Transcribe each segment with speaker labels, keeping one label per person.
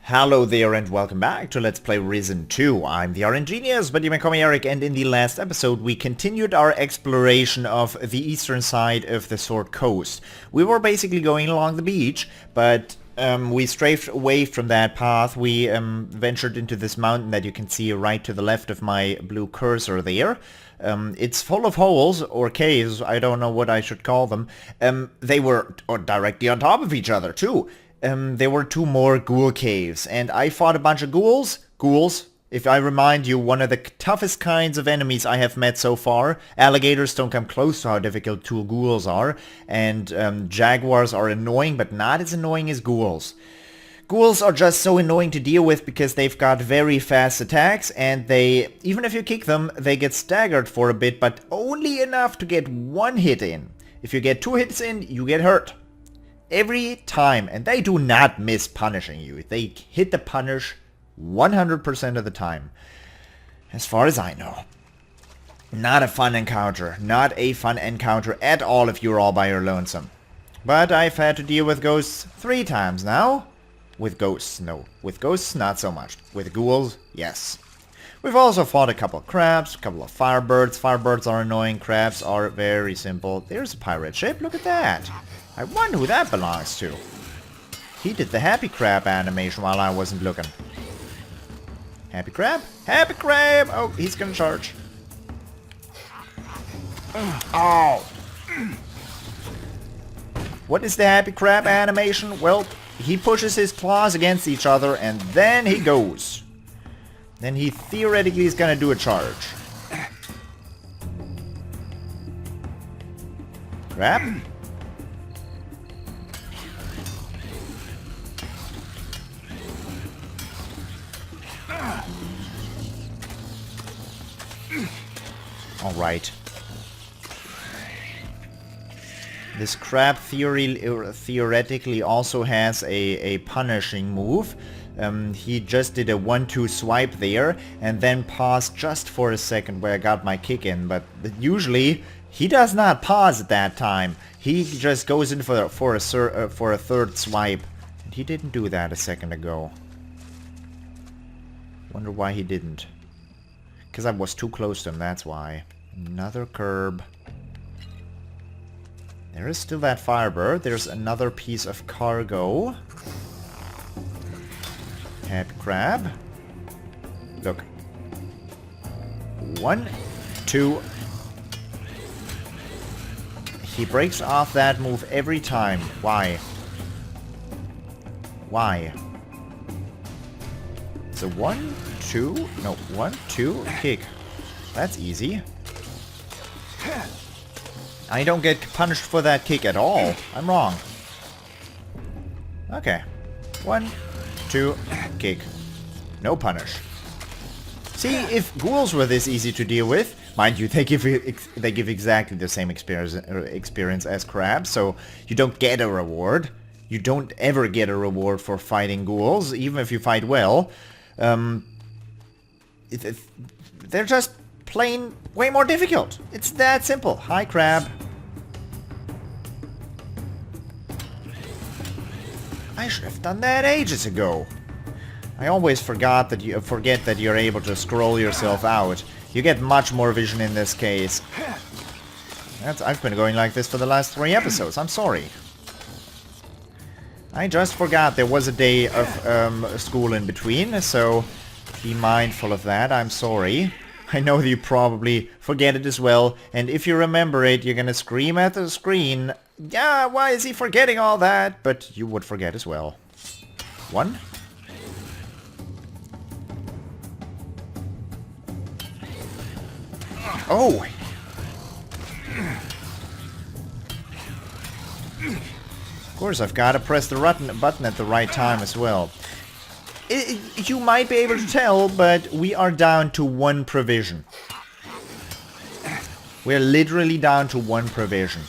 Speaker 1: Hello there and welcome back to Let's Play Risen 2. I'm the RNGenius, but you may call me Eric, and in the last episode we continued our exploration of the eastern side of the Sword Coast. We were basically going along the beach, but we strayed away from that path. We ventured into this mountain that you can see right to the left of my blue cursor there. It's full of holes, or caves, I don't know what I should call them. They were directly on top of each other too. There were two more ghoul caves, and I fought a bunch of ghouls. Ghouls, if I remind you, one of the toughest kinds of enemies I have met so far. Alligators don't come close to how difficult two ghouls are, and jaguars are annoying, but not as annoying as ghouls. Ghouls are just so annoying to deal with because they've got very fast attacks, and they, even if you kick them, they get staggered for a bit, but only enough to get one hit in. If you get two hits in, you get hurt. Every time, and they do not miss punishing you. They hit the punish 100% of the time. As far as I know. Not a fun encounter. Not a fun encounter at all if you're all by your lonesome. But I've had to deal with ghosts 3 times now. With ghosts, no. With ghosts, not so much. With ghouls, yes. We've also fought a couple of crabs, a couple of firebirds. Firebirds are annoying, crabs are very simple. There's a pirate ship, look at that. I wonder who that belongs to. He did the happy crab animation while I wasn't looking. Happy crab? Happy crab! Oh, he's gonna charge. Oh! What is the happy crab animation? Well, he pushes his claws against each other and then he goes. Then he theoretically is gonna do a charge. Crab? Alright. This crab theoretically also has a punishing move. He just did a 1-2 swipe there and then paused just for a second where I got my kick in, but usually he does not pause at that time. He just goes in for a third swipe. And he didn't do that a second ago. Wonder why he didn't. Because I was too close to him, that's why. Another curb. There is still that firebird. There's another piece of cargo. Happy crab. Look. 1, 2. He breaks off that move every time. Why? Why? So 1, 2. No, 1, 2. Kick. That's easy. I don't get punished for that kick at all. I'm wrong. Okay. 1, 2, kick. No punish. See, if ghouls were this easy to deal with, mind you, they give exactly the same experience as crabs, so you don't get a reward. You don't ever get a reward for fighting ghouls, even if you fight well. They're just plain way more difficult. It's that simple. Hi, crab. I should have done that ages ago. I always forget that you're able to scroll yourself out. You get much more vision in this case. I've been going like this for the last 3 episodes. I'm sorry. I just forgot there was a day of school in between, so be mindful of that. I'm sorry. I know that you probably forget it as well, and if you remember it, you're gonna scream at the screen, yeah, why is he forgetting all that? But you would forget as well. 1. Oh! Of course, I've got to press the button at the right time as well. You might be able to tell, but we are down to 1 provision. We're literally down to 1 provision.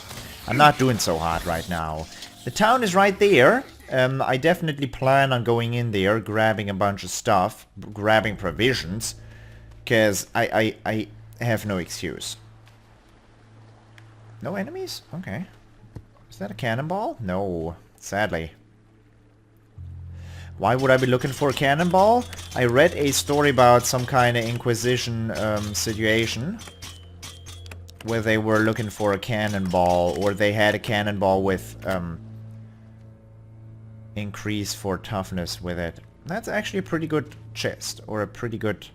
Speaker 1: I'm not doing so hot right now. The town is right there. I definitely plan on going in there, grabbing a bunch of stuff, grabbing provisions, because I have no excuse. No enemies? Okay. Is that a cannonball? No, sadly. Why would I be looking for a cannonball? I read a story about some kind of Inquisition situation where they were looking for a cannonball, or they had a cannonball with increase for toughness with it. That's actually a pretty good chest, or a pretty good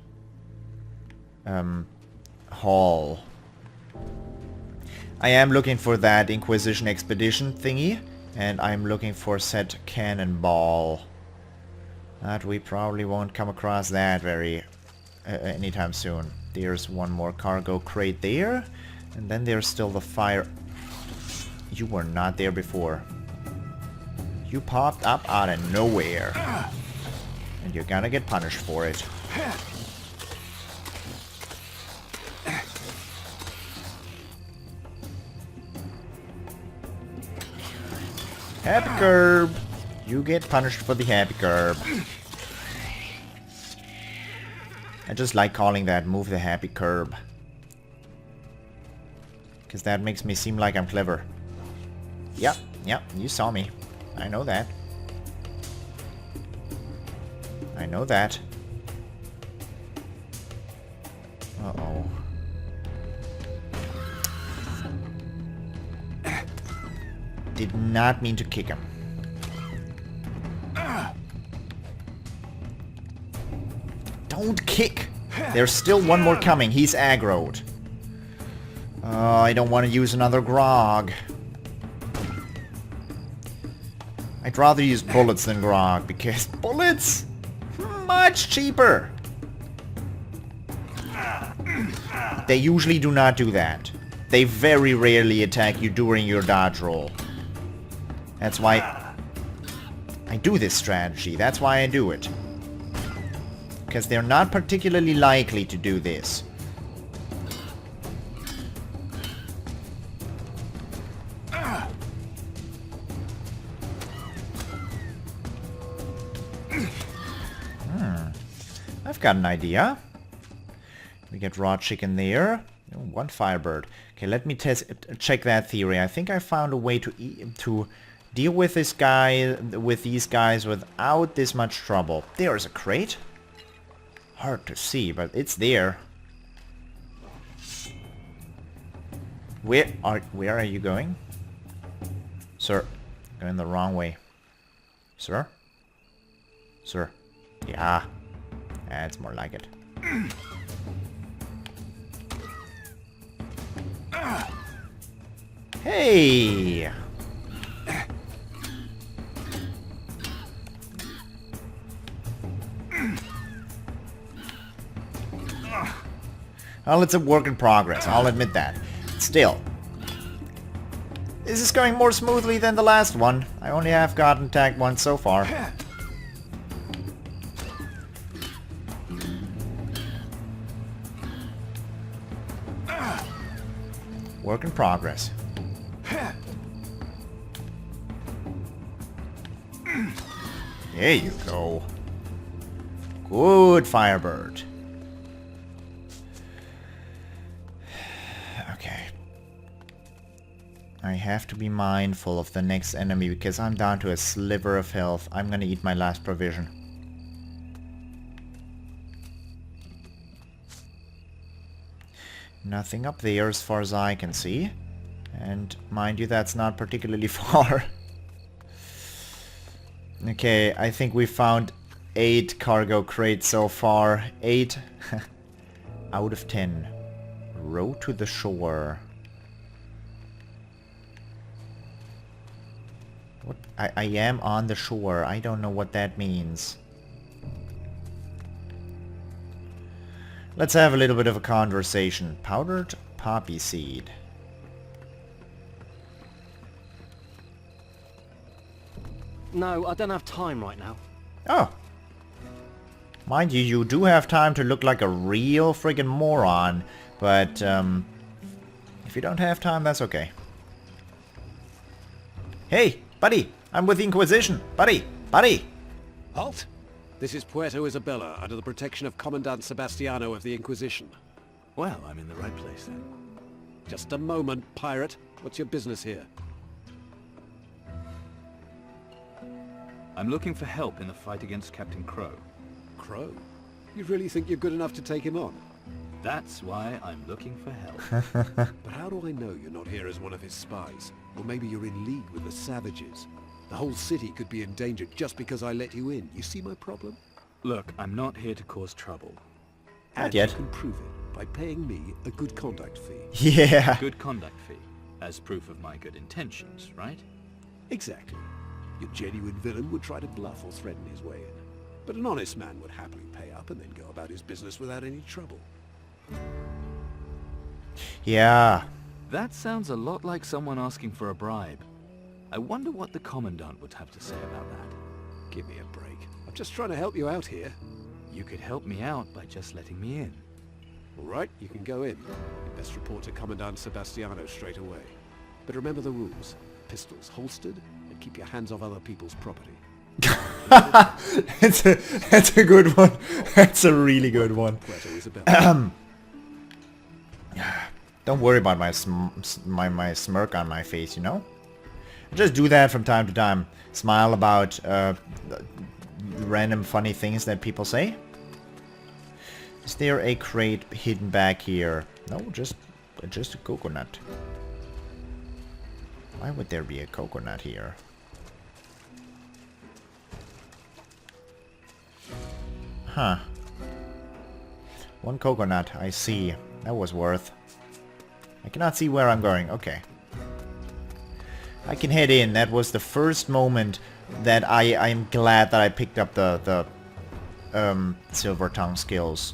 Speaker 1: haul. I am looking for that Inquisition expedition thingy, and I'm looking for said cannonball. That we probably won't come across that very anytime soon. There's one more cargo crate there, and then there's still the fire. You were not there before. You popped up out of nowhere, and you're gonna get punished for it. Happy curb! You get punished for the happy curb. I just like calling that move the happy curb. Because that makes me seem like I'm clever. Yep, you saw me. I know that. I know that. Uh-oh. Did not mean to kick him. Don't kick! There's still one more coming. He's aggroed. I don't want to use another grog. I'd rather use bullets than grog, because bullets much cheaper. They usually do not do that. They very rarely attack you during your dodge roll. That's why I do this strategy. That's why I do it. Because they're not particularly likely to do this. I've got an idea. We get raw chicken there. One firebird. Okay, let me check that theory. I think I found a way to deal with this guy, with these guys without this much trouble. There's a crate. Hard to see, but it's there. Where are you going? Sir, going the wrong way. Sir? Sir. Yeah. That's more like it. Hey! Well, it's a work in progress, I'll admit that. Still. This is going more smoothly than the last one. I only have gotten tagged once so far. Work in progress. There you go. Good, Firebird. Okay. I have to be mindful of the next enemy because I'm down to a sliver of health. I'm gonna eat my last provision. Nothing up there as far as I can see. And mind you, that's not particularly far. Okay, I think we found 8 cargo crates so far. 8 out of 10. Row to the shore. What? I am on the shore. I don't know what that means. Let's have a little bit of a conversation. Powdered poppy seed.
Speaker 2: No, I don't have time right now.
Speaker 1: Oh. Mind you, you do have time to look like a real friggin' moron. But, if you don't have time, that's okay. Hey, buddy! I'm with the Inquisition! Buddy! Buddy!
Speaker 3: Halt! This is Puerto, Isabella, under the protection of Commandant Sebastiano of the Inquisition.
Speaker 4: Well, I'm in the right place then.
Speaker 3: Just a moment, pirate. What's your business here?
Speaker 4: I'm looking for help in the fight against Captain Crow.
Speaker 3: Crow? You really think you're good enough to take him on?
Speaker 4: That's why I'm looking for help.
Speaker 3: But how do I know you're not here as one of his spies? Or maybe you're in league with the savages. The whole city could be endangered just because I let you in. You see my problem?
Speaker 4: Look, I'm not here to cause trouble.
Speaker 3: And
Speaker 1: yet.
Speaker 3: you can prove it by paying me a good conduct fee.
Speaker 1: Yeah.
Speaker 4: Good conduct fee, as proof of my good intentions, right?
Speaker 3: Exactly. Your genuine villain would try to bluff or threaten his way in. But an honest man would happily pay up and then go about his business without any trouble.
Speaker 1: Yeah.
Speaker 4: That sounds a lot like someone asking for a bribe. I wonder what the Commandant would have to say about that.
Speaker 3: Give me a break. I'm just trying to help you out here.
Speaker 4: You could help me out by just letting me in.
Speaker 3: All right, you can go in. You best report to Commandant Sebastiano straight away. But remember the rules. Pistols holstered, and keep your hands off other people's property.
Speaker 1: That's a good one. That's a really good one.
Speaker 3: Puerto, Isabella.
Speaker 1: Don't worry about my my smirk on my face, you know? I just do that from time to time. Smile about random funny things that people say. Is there a crate hidden back here? No, just a coconut. Why would there be a coconut here? Huh. One coconut, I see. That was worth. I cannot see where I'm going. Okay. I can head in. That was the first moment that I'm glad that I picked up the silver tongue skills.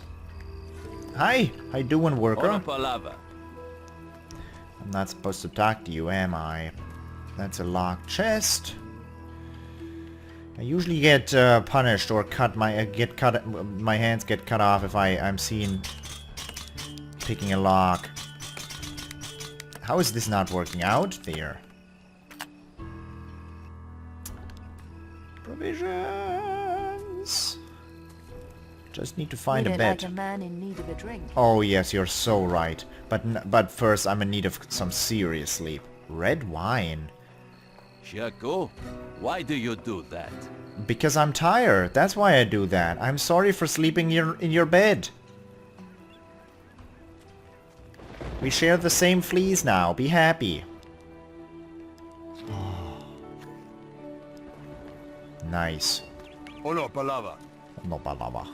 Speaker 1: Hi! How you doing, worker? I'm not supposed to talk to you, am I? That's a locked chest. I usually get punished or my hands get cut off if I'm seen picking a lock. How is this not working out? There. Provisions. Just need to find a bed.
Speaker 5: Like a man in need of a drink.
Speaker 1: Oh yes, you're so right. But first, I'm in need of some serious sleep. Red wine.
Speaker 6: Shaco, why do you do that?
Speaker 1: Because I'm tired. That's why I do that. I'm sorry for sleeping in your bed. We share the same fleas now. Be happy. Nice.
Speaker 6: Ono palava.
Speaker 1: No balava.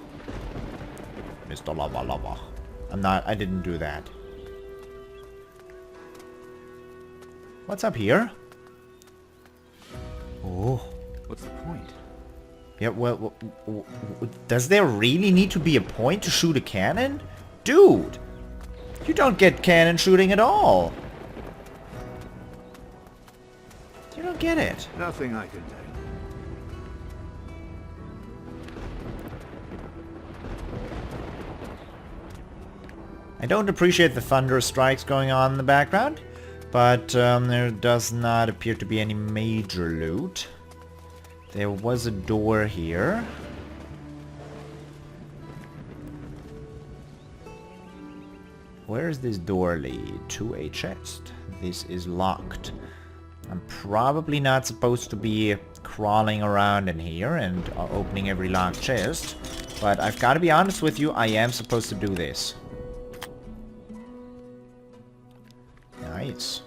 Speaker 1: Mr. Lava Lava. I didn't do that. What's up here? Oh.
Speaker 4: What's the point?
Speaker 1: Yeah, well, does there really need to be a point to shoot a cannon? Dude! You don't get cannon shooting at all! You don't get it.
Speaker 4: Nothing I can do.
Speaker 1: I don't appreciate the thunder strikes going on in the background, but there does not appear to be any major loot. There was a door here. Where does this door lead? To a chest. This is locked. I'm probably not supposed to be crawling around in here and opening every locked chest, but I've got to be honest with you, I am supposed to do this. Nice.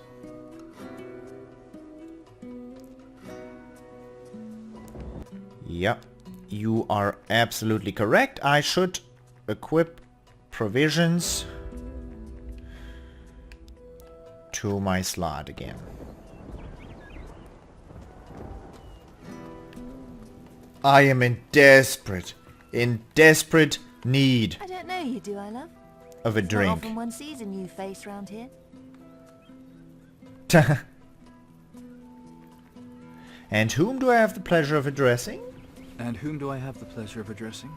Speaker 1: Yep, you are absolutely correct. I should equip provisions to my slot again. I am in desperate need
Speaker 5: I don't know you, do I, love?
Speaker 1: of a
Speaker 5: It's not
Speaker 1: drink.
Speaker 5: often one sees a new face round here.
Speaker 1: And whom do I have the pleasure of addressing?
Speaker 4: And whom do I have the pleasure of addressing?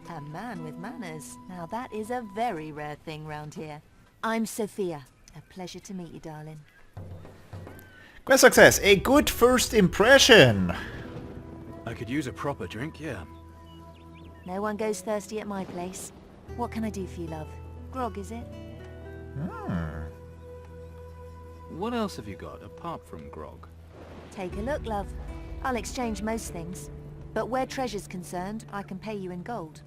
Speaker 5: A man with manners. Now that is a very rare thing round here. I'm Sophia. A pleasure to meet you, darling.
Speaker 1: Quest success, a good first impression.
Speaker 4: I could use a proper drink, yeah.
Speaker 5: No one goes thirsty at my place. What can I do for you, love? Grog, is it?
Speaker 4: What else have you got apart from grog?
Speaker 5: Take a look, love. I'll exchange most things. But where treasure's concerned, I can pay you in gold.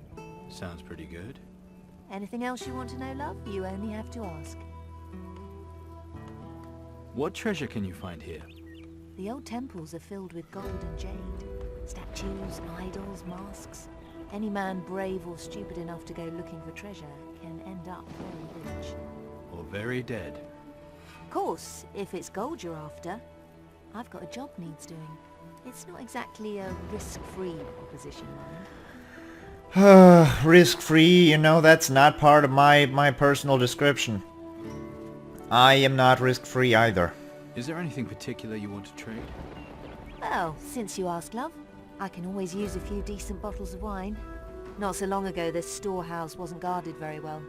Speaker 4: Sounds pretty good.
Speaker 5: Anything else you want to know, love? You only have to ask.
Speaker 4: What treasure can you find here?
Speaker 5: The old temples are filled with gold and jade. Statues, idols, masks. Any man brave or stupid enough to go looking for treasure can end up very rich.
Speaker 4: Or very dead.
Speaker 5: Of course, if it's gold you're after, I've got a job needs doing. It's not exactly a risk-free proposition, mind.
Speaker 1: Risk-free, you know, that's not part of my personal description. I am not risk-free either.
Speaker 4: Is there anything particular you want to trade?
Speaker 5: Well, since you ask, love, I can always use a few decent bottles of wine. Not so long ago, this storehouse wasn't guarded very well.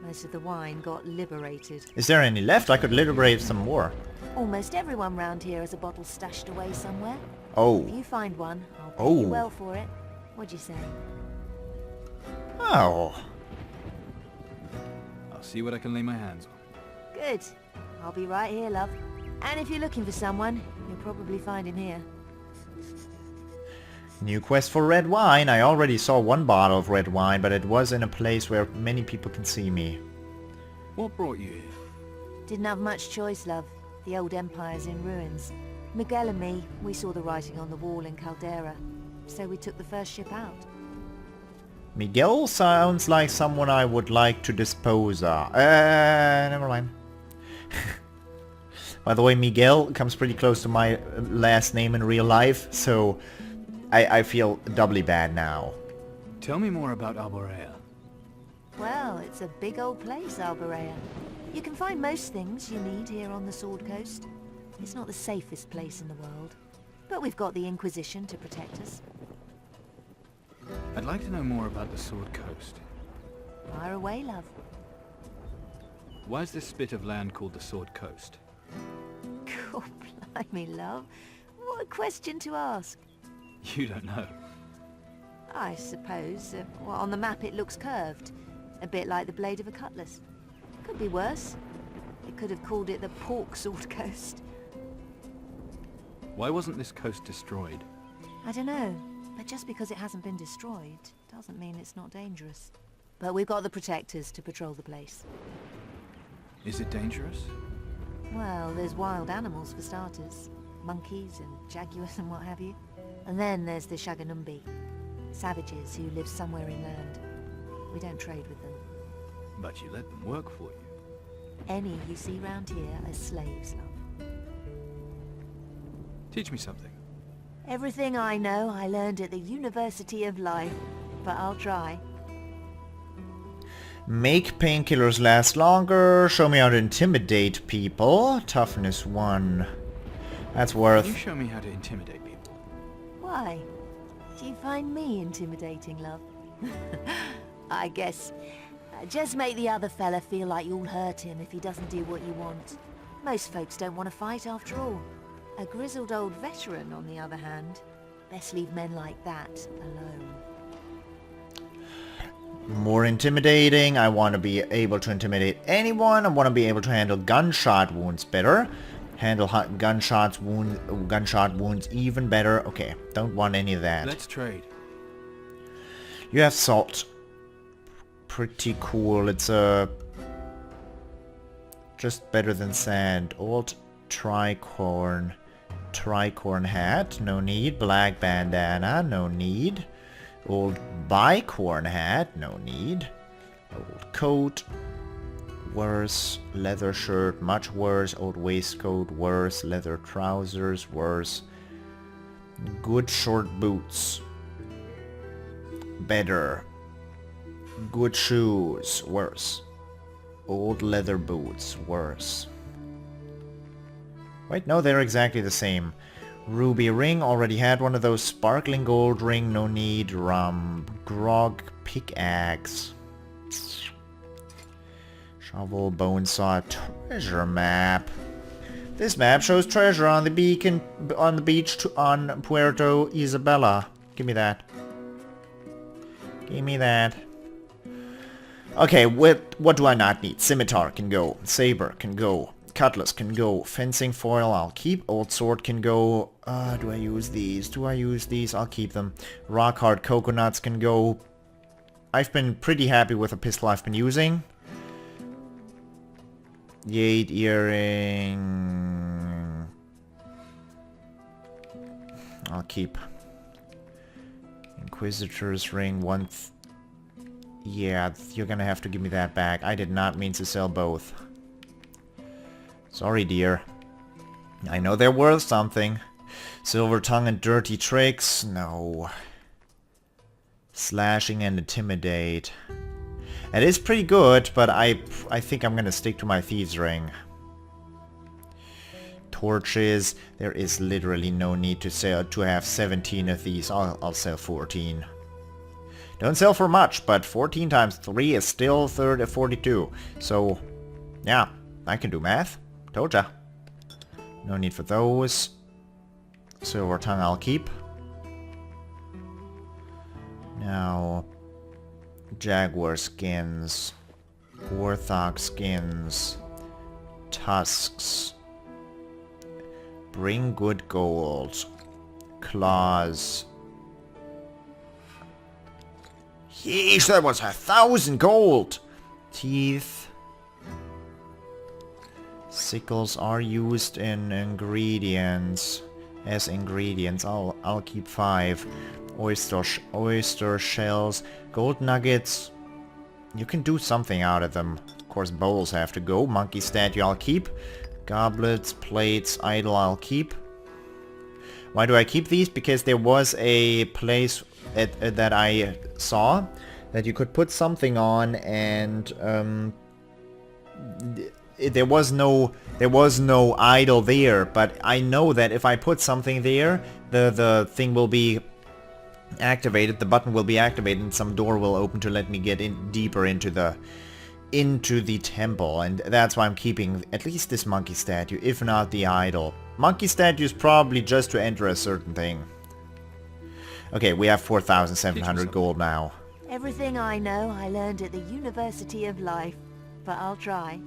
Speaker 5: Most of the wine got liberated.
Speaker 1: Is there any left? I could liberate some more.
Speaker 5: Almost everyone round here has a bottle stashed away somewhere. If
Speaker 1: Oh.
Speaker 5: you find one, I'll pay you
Speaker 1: Oh.
Speaker 5: well for it. What'd you say?
Speaker 1: Oh.
Speaker 4: I'll see what I can lay my hands on.
Speaker 5: Good. I'll be right here, love. And if you're looking for someone, you'll probably find him here.
Speaker 1: New quest for red wine. I already saw one bottle of red wine, but it was in a place where many people can see me.
Speaker 4: What brought you here?
Speaker 5: Didn't have much choice, love. The old empire's in ruins. Miguel and me, we saw the writing on the wall in Caldera. So we took the first ship out.
Speaker 1: Miguel sounds like someone I would like to dispose of. Never mind. By the way, Miguel comes pretty close to my last name in real life, so I feel doubly bad now.
Speaker 4: Tell me more about Arborea.
Speaker 5: Well, it's a big old place, Arborea. You can find most things you need here on the Sword Coast. It's not the safest place in the world, but we've got the Inquisition to protect us.
Speaker 4: I'd like to know more about the Sword Coast.
Speaker 5: Fire away, love.
Speaker 4: Why is this bit of land called the Sword Coast?
Speaker 5: God, blimey, love. What a question to ask.
Speaker 4: You don't know.
Speaker 5: I suppose, well, on the map it looks curved. A bit like the blade of a cutlass. Could be worse. It could have called it the Pork Sword Coast.
Speaker 4: Why wasn't this coast destroyed?
Speaker 5: I don't know, but just because it hasn't been destroyed doesn't mean it's not dangerous. But we've got the protectors to patrol the place.
Speaker 4: Is it dangerous?
Speaker 5: Well, there's wild animals for starters. Monkeys and jaguars and what have you. And then there's the Shaganumbi. Savages who live somewhere inland. We don't trade with them.
Speaker 4: But you let them work for you.
Speaker 5: Any you see round here are slaves, love.
Speaker 4: Teach me something.
Speaker 5: Everything I know I learned at the University of Life. But I'll try.
Speaker 1: Make painkillers last longer. Show me how to intimidate people. Toughness 1. That's
Speaker 4: Can you
Speaker 1: worth...
Speaker 4: show me how to intimidate people?
Speaker 5: Why? Do you find me intimidating, love? I guess. Just make the other fella feel like you'll hurt him if he doesn't do what you want. Most folks don't want to fight after all. A grizzled old veteran, on the other hand. Best leave men like that alone.
Speaker 1: More intimidating. I want to be able to intimidate anyone. I want to be able to handle gunshot wounds better. Handle gunshot wounds even better. Okay, don't want any of that.
Speaker 4: Let's trade.
Speaker 1: You have salt. Pretty cool. It's just better than sand. Old tricorn. Tricorn hat. No need. Black bandana. No need. Old bicorn hat. No need. Old coat. Worse. Leather shirt. Much worse. Old waistcoat. Worse. Leather trousers. Worse. Good short boots. Better. Good shoes. Worse. Old leather boots. Worse. Wait, no, they're exactly the same. Ruby ring. Already had one of those. Sparkling gold ring. No need. Grog pickaxe. Shovel, bone saw, treasure map. This map shows treasure on the beacon on the beach on Puerto, Isabella. Give me that. Give me that. Okay, what do I not need? Scimitar can go. Saber can go. Cutlass can go. Fencing foil I'll keep. Old sword can go. Do I use these? Do I use these? I'll keep them. Rock hard coconuts can go. I've been pretty happy with the pistol I've been using. Jade earring. I'll keep. Inquisitor's ring. Yeah, you're gonna have to give me that back. I did not mean to sell both. Sorry, dear. I know they're worth something. Silver tongue and dirty tricks? No. Slashing and intimidate. It is pretty good, but I think I'm gonna stick to my thieves ring. Torches. There is literally no need to have 17 of these. I'll sell 14. Don't sell for much, but 14 times 3 is still 42. So, yeah, I can do math. Told ya. No need for those. Silver tongue I'll keep. Now, jaguar skins, warthog skins, tusks. Bring good gold. Claws. Yeesh, that was 1,000 gold! Teeth. Sickles are used in ingredients. As ingredients, I'll keep 5. Oyster shells. Gold nuggets. You can do something out of them. Of course, bowls have to go. Monkey statue I'll keep. Goblets, plates, idol I'll keep. Why do I keep these? Because there was a place that I saw that you could put something on, and there was no idol there, but I know that if I put something there, the thing will be activated, the button will be activated, and some door will open to let me get in deeper into the temple, and that's why I'm keeping at least this monkey statue, if not the idol. Monkey statue is probably just to enter a certain thing. Okay, we have 4,700 gold now.
Speaker 5: Everything I know I learned at the University of Life, but I'll try.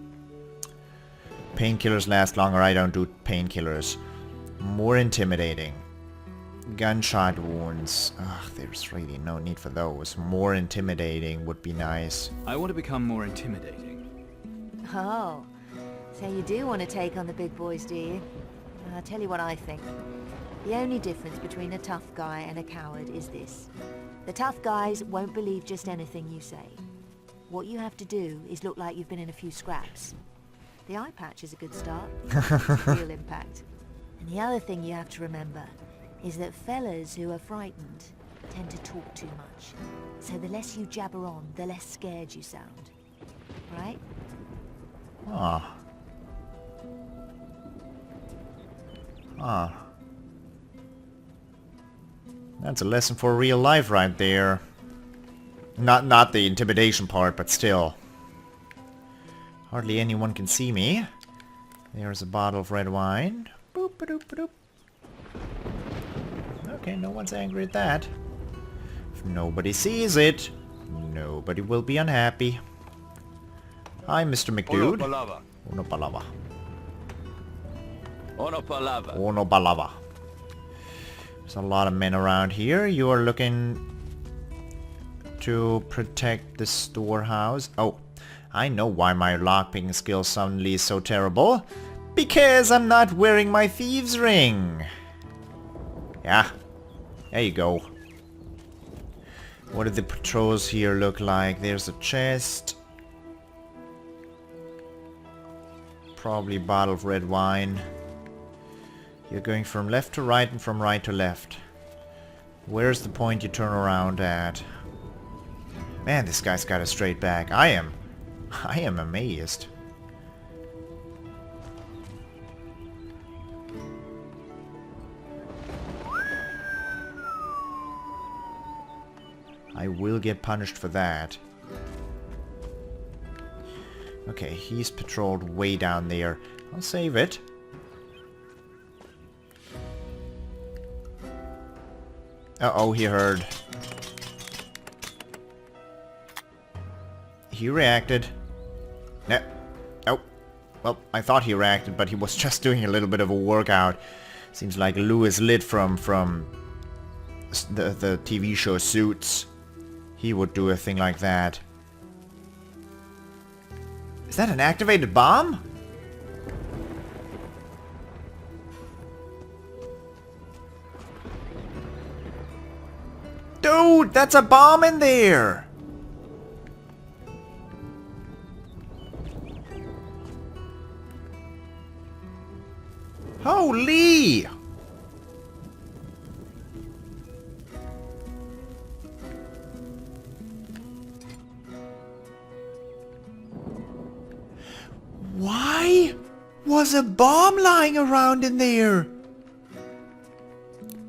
Speaker 1: Painkillers last longer. I don't do painkillers. More intimidating. Gunshot wounds. Ugh, there's really no need for those. More intimidating would be nice.
Speaker 4: I want to become more intimidating.
Speaker 5: Oh, so you do want to take on the big boys, do you? I'll tell you what I think. The only difference between a tough guy and a coward is this. The tough guys won't believe just anything you say. What you have to do is look like you've been in a few scraps. The eye patch is a good start. Real impact. And the other thing you have to remember is that fellas who are frightened tend to talk too much. So the less you jabber on, the less scared you sound. Right?
Speaker 1: Ah. Ah. That's a lesson for real life right there. Not the intimidation part, but still. Hardly anyone can see me. There's a bottle of red wine. Boop, ba-doop, ba-doop. Okay, no one's angry at that. If nobody sees it, nobody will be unhappy. Hi, Mr. McDude. Uno palava.
Speaker 6: Ono palava.
Speaker 1: Uno palava. There's a lot of men around here. You are looking to protect the storehouse. Oh, I know why my lockpicking skill suddenly is so terrible. Because I'm not wearing my thieves ring. Yeah, there you go. What do the patrols here look like? There's a chest. Probably a bottle of red wine. You're going from left to right and from right to left. Where's the point you turn around at? Man, this guy's got a straight back. I am amazed. I will get punished for that. Okay, he's patrolled way down there. I'll save it. Uh-oh, he heard. He reacted. No. Oh. Well, I thought he reacted, but he was just doing a little bit of a workout. Seems like Louis Litt from the TV show Suits. He would do a thing like that. Is that an activated bomb? Dude, that's a bomb in there! Holy! Why was a bomb lying around in there?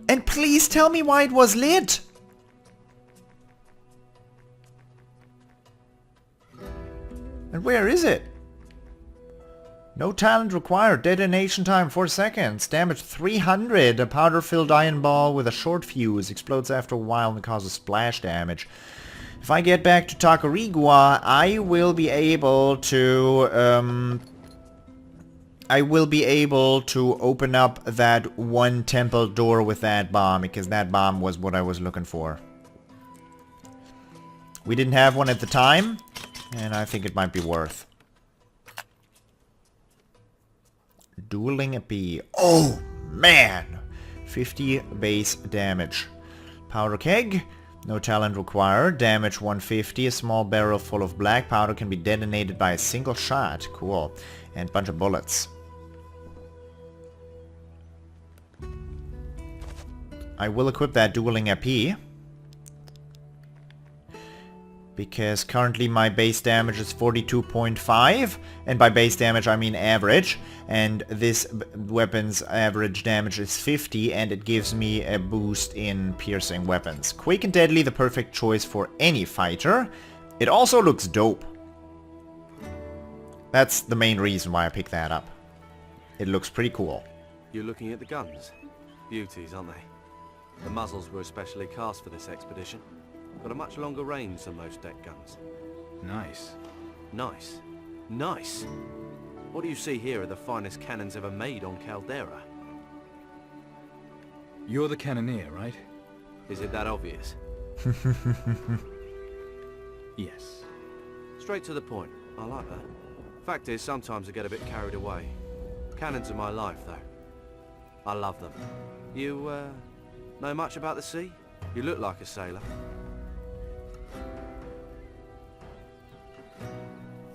Speaker 1: And please tell me why it was lit. And where is it? No talent required. Detonation time 4 seconds. Damage 300. A powder-filled iron ball with a short fuse explodes after a while and causes splash damage. If I get back to Tacarigua, I will be able to open up that one temple door with that bomb, because that bomb was what I was looking for. We didn't have one at the time, and I think it might be worth. Dueling a bee. Oh, man! 50 base damage. Powder keg. No talent required. Damage 150. A small barrel full of black powder can be detonated by a single shot. Cool. And bunch of bullets. I will equip that dueling AP. Because currently my base damage is 42.5, and by base damage I mean average, and this weapon's average damage is 50, and it gives me a boost in piercing weapons. Quick and deadly, the perfect choice for any fighter. It also looks dope. That's the main reason why I picked that up. It looks pretty cool.
Speaker 7: You're looking at the guns. Beauties, aren't they? The muzzles were especially cast for this expedition. Got a much longer range than most deck guns.
Speaker 4: Nice.
Speaker 7: Nice. Nice! What do you see here are the finest cannons ever made on Caldera.
Speaker 4: You're the cannoneer, right?
Speaker 7: Is it that obvious?
Speaker 4: Yes.
Speaker 7: Straight to the point. I like that. Fact is, sometimes I get a bit carried away. Cannons are my life, though. I love them. You, know much about the sea? You look like a sailor.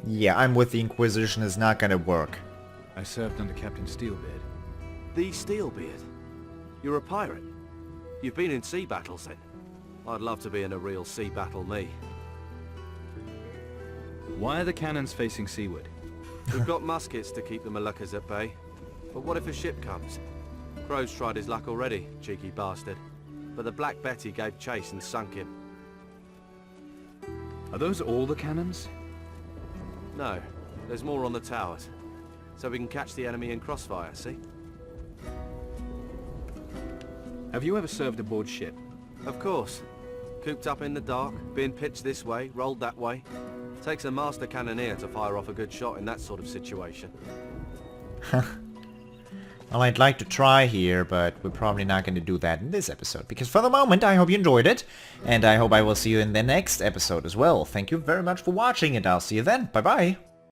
Speaker 1: Yeah, I'm with the Inquisition. It's not gonna work.
Speaker 4: I served under Captain Steelbeard.
Speaker 7: The Steelbeard? You're a pirate? You've been in sea battles, then? I'd love to be in a real sea battle, me.
Speaker 4: Why are the cannons facing seaward?
Speaker 7: We've got muskets to keep the Moluccas at bay. But what if a ship comes? Crow's tried his luck already, cheeky bastard. But the Black Betty gave chase and sunk him.
Speaker 4: Are those all the cannons?
Speaker 7: No, there's more on the towers. So we can catch the enemy in crossfire, see?
Speaker 4: Have you ever served aboard ship?
Speaker 7: Of course. Cooped up in the dark, being pitched this way, rolled that way. Takes a master cannoneer to fire off a good shot in that sort of situation.
Speaker 1: Well, I'd like to try here, but we're probably not going to do that in this episode. Because for the moment, I hope you enjoyed it. And I hope I will see you in the next episode as well. Thank you very much for watching, and I'll see you then. Bye-bye.